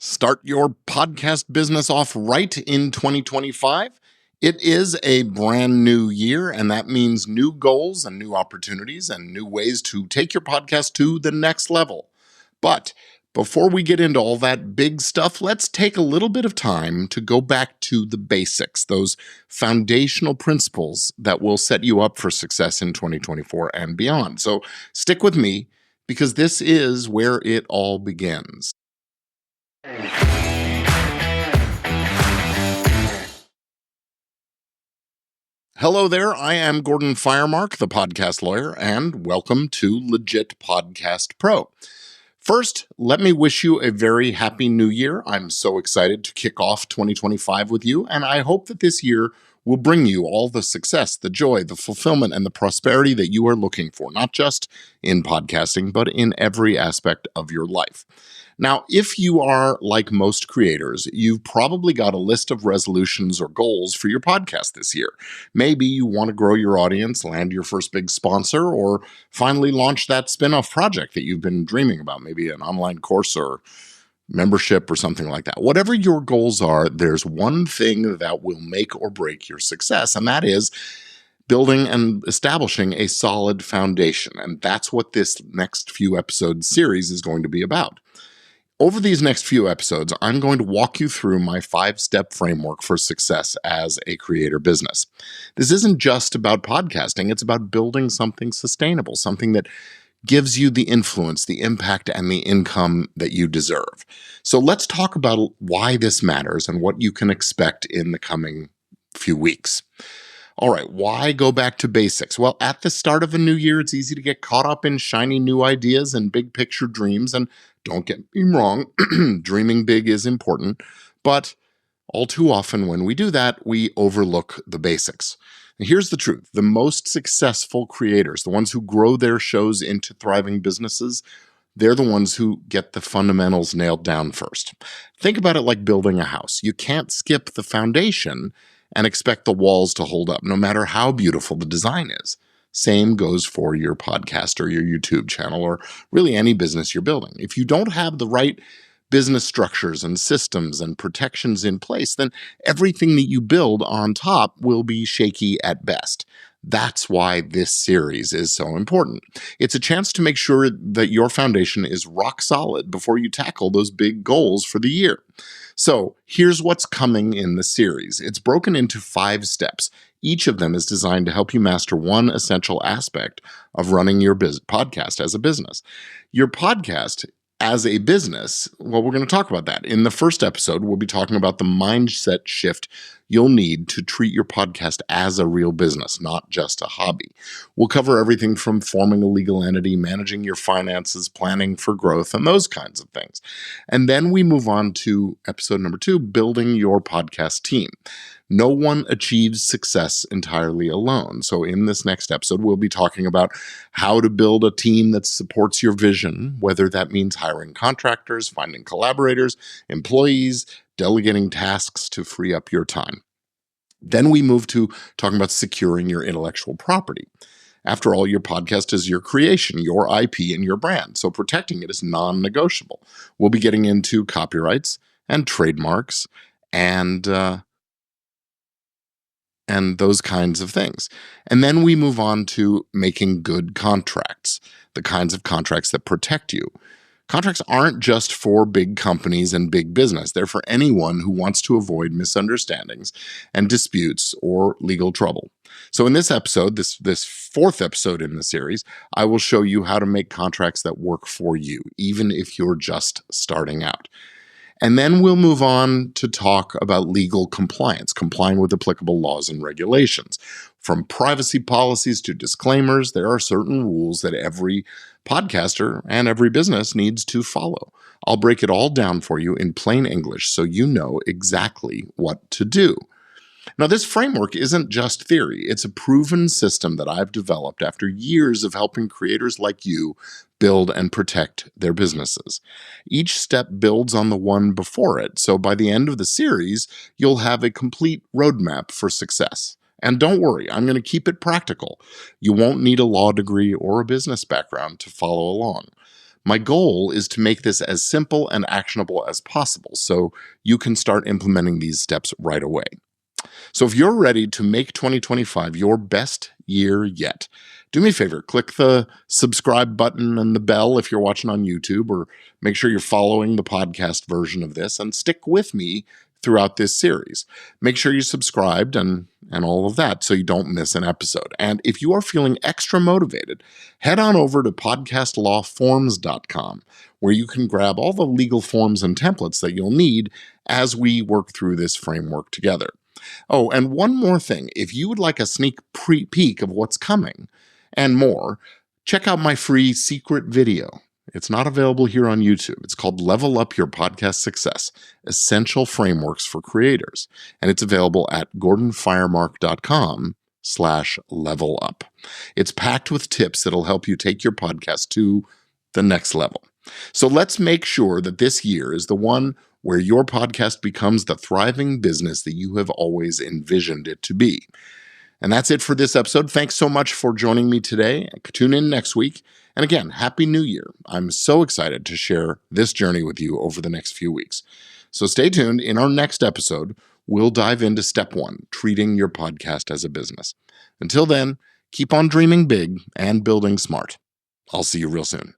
Start your podcast business off right in 2025. It is a brand new year, and that means new goals and new opportunities and new ways to take your podcast to the next level. But before we get into all that big stuff, let's take a little bit of time to go back to the basics, those foundational principles that will set you up for success in 2024 and beyond. So stick with me because this is where it all begins. Hello there, I am Gordon Firemark, the podcast lawyer, and welcome to Legit Podcast Pro. First, let me wish you a very happy new year. I'm so excited to kick off 2025 with you, and I hope that this year will bring you all the success, the joy, the fulfillment, and the prosperity that you are looking for, not just in podcasting, but in every aspect of your life. Now, if you are like most creators, you've probably got a list of resolutions or goals for your podcast this year. Maybe you want to grow your audience, land your first big sponsor, or finally launch that spin-off project that you've been dreaming about, maybe an online course or membership or something like that. Whatever your goals are, there's one thing that will make or break your success, and that is building and establishing a solid foundation. And that's what this next few episodes series is going to be about. Over these next few episodes, I'm going to walk you through my 5-step framework for success as a creator business. This isn't just about podcasting, it's about building something sustainable, something that gives you the influence, the impact, and the income that you deserve. So let's talk about why this matters and what you can expect in the coming few weeks. All right, why go back to basics? Well, at the start of a new year, it's easy to get caught up in shiny new ideas and big picture dreams. And don't get me wrong, dreaming big is important. But all too often when we do that, we overlook the basics. And here's the truth. The most successful creators, the ones who grow their shows into thriving businesses, they're the ones who get the fundamentals nailed down first. Think about it like building a house. You can't skip the foundation and expect the walls to hold up, no matter how beautiful the design is. Same goes for your podcast or your YouTube channel or really any business you're building. If you don't have the right business structures and systems and protections in place, then everything that you build on top will be shaky at best. That's why this series is so important. It's a chance to make sure that your foundation is rock solid before you tackle those big goals for the year. So here's what's coming in the series. It's broken into 5 steps. Each of them is designed to help you master one essential aspect of running your podcast as a business. Your podcast as a business, well, we're going to talk about that. In the first episode, we'll be talking about the mindset shift you'll need to treat your podcast as a real business, not just a hobby. We'll cover everything from forming a legal entity, managing your finances, planning for growth, and those kinds of things. And then we move on to episode number 2, building your podcast team. No one achieves success entirely alone. So in this next episode, we'll be talking about how to build a team that supports your vision, whether that means hiring contractors, finding collaborators, employees, delegating tasks to free up your time. Then we move to talking about securing your intellectual property. After all, your podcast is your creation, your IP, and your brand, so protecting it is non-negotiable. We'll be getting into copyrights and trademarks and those kinds of things. And then we move on to making good contracts, the kinds of contracts that protect you. Contracts aren't just for big companies and big business. They're for anyone who wants to avoid misunderstandings and disputes or legal trouble. So in this episode, this 4th episode in the series, I will show you how to make contracts that work for you, even if you're just starting out. And then we'll move on to talk about legal compliance, complying with applicable laws and regulations. From privacy policies to disclaimers, there are certain rules that every podcaster and every business needs to follow. I'll break it all down for you in plain English so you know exactly what to do. Now, this framework isn't just theory. It's a proven system that I've developed after years of helping creators like you build and protect their businesses. Each step builds on the one before it, so by the end of the series, you'll have a complete roadmap for success. And don't worry, I'm going to keep it practical. You won't need a law degree or a business background to follow along. My goal is to make this as simple and actionable as possible so you can start implementing these steps right away. So if you're ready to make 2025 your best year yet, do me a favor, click the subscribe button and the bell if you're watching on YouTube, or make sure you're following the podcast version of this and stick with me throughout this series. Make sure you're subscribed and all of that so you don't miss an episode. And if you are feeling extra motivated, head on over to podcastlawforms.com, where you can grab all the legal forms and templates that you'll need as we work through this framework together. Oh, and one more thing. If you would like a sneak peek of what's coming and more, check out my free secret video. It's not available here on YouTube. It's called Level Up Your Podcast Success, Essential Frameworks for Creators. And it's available at gordonfiremark.com/level up. It's packed with tips that'll help you take your podcast to the next level. So let's make sure that this year is the one where your podcast becomes the thriving business that you have always envisioned it to be. And that's it for this episode. Thanks so much for joining me today. Tune in next week. And again, Happy New Year. I'm so excited to share this journey with you over the next few weeks. So stay tuned. In our next episode, we'll dive into step 1, treating your podcast as a business. Until then, keep on dreaming big and building smart. I'll see you real soon.